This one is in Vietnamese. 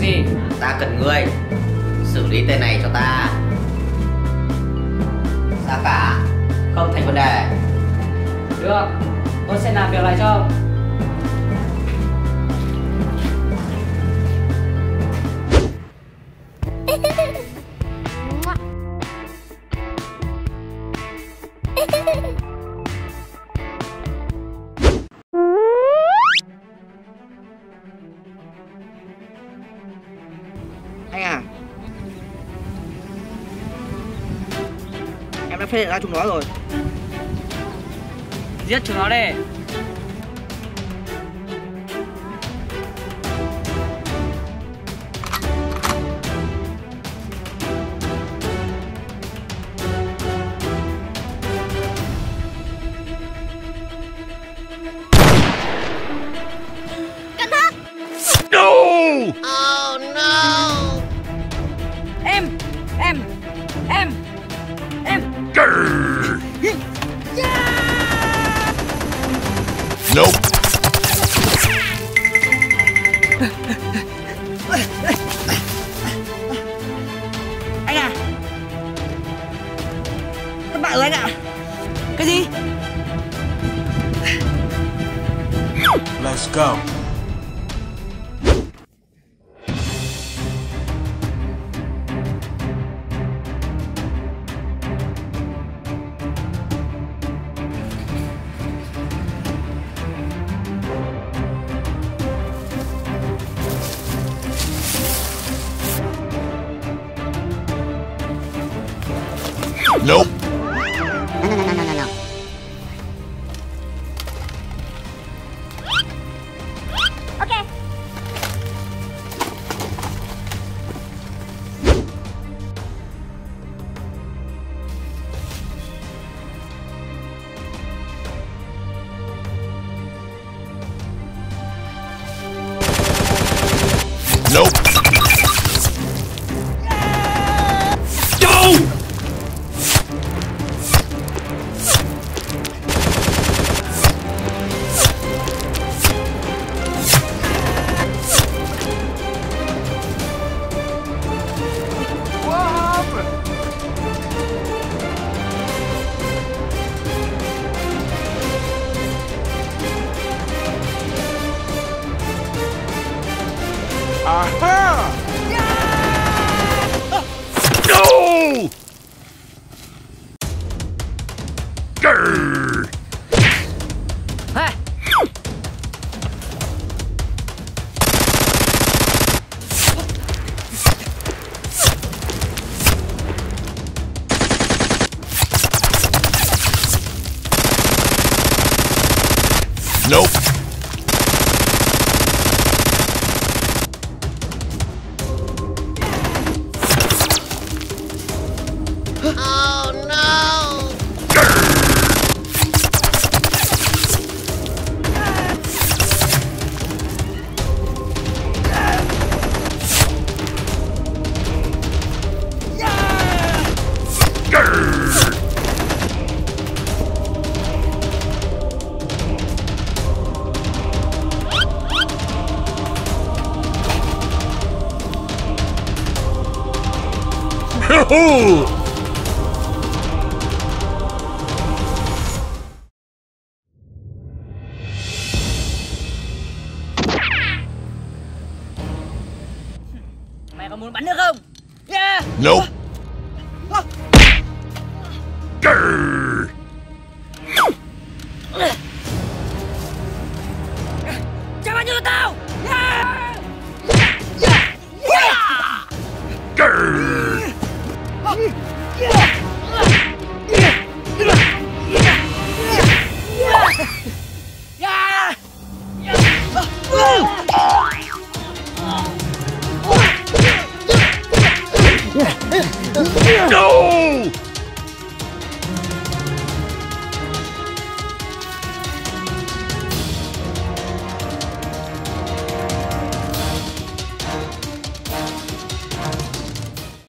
gì? Ta cần ngươi xử lý tên này cho ta. Giá cả không thành vấn đề. Được, tôi sẽ làm việc lại cho ông. Anh à, em đã phát hiện ra chúng nó rồi. Giết chúng nó đi. Cẩn thận. No! Oh no. Em. Grr! Nope. Anh à, thất bại rồi anh ạ. Cái gì? Let's go. Nope. No. Okay. Nope. No! Aha! No! Grr! Hey. Nope. Oh no. Grr! Ho-ho! Mày có muốn bắn nữa không? Yeah. Nope. Grr! Trả bao nhiêu cho tao?